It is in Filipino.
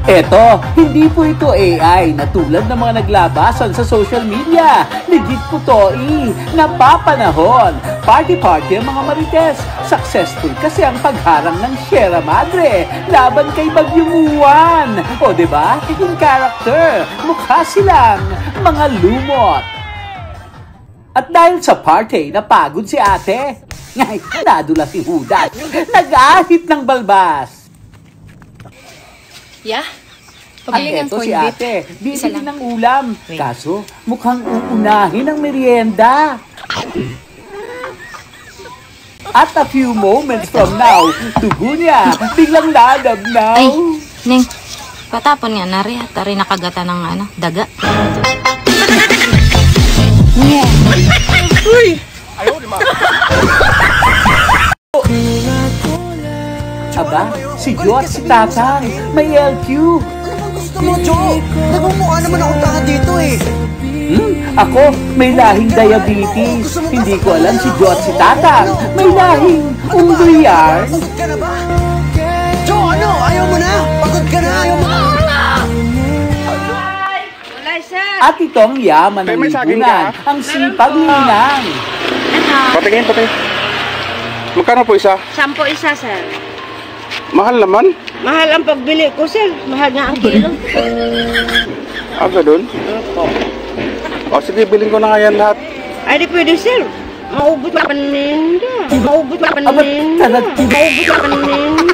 Eto, hindi po ito AI na tulad ng mga naglabasan sa social media. Legit po to napapanahon. Party-party ang mga marites. Successful kasi ang pagharang ng Sierra Madre laban kay Bagyong Juan. O diba? In character, mukha silang mga lumot. At dahil sa party, napagod si ate. Ngay, nadula si Judas. Nag-ahit ng balbas. Yeah? At eto si ate, bibili ng ulam. Kaso, mukhang uunahin ang merienda. At a few moments from now, dugo niya, biglang lalabnaw. Ay, Ning, patapon nga na rin. Tari nakagata ng daga. Uy! Ayaw, di ma. Aba, si Jo at si Tatang, may LQ. Gusto mo, Jo? Nagmumukha naman akong tanga dito eh. Ako, may lahing diabetes. Hindi ko alam si Jo at si Tatang, may lahing unggoyar. Pagod ka na ba? Jo, ano? Ayaw mo na? Pagod ka na? Ayaw mo na? At itong yaman ng lipunan, ang sipag ni Ninang. Patingin. Magkano po isa? 10 isa, sir. Mahal naman. Mahal ang pagbili ko, sir. Mahal nga ang kilo. Aga doon? Opo. O sige, bilhin ko na nga yan lahat. Ay, di pwede, sir. Maubos na paninda. Maubos na paninda. Aba, Maubos na paninda.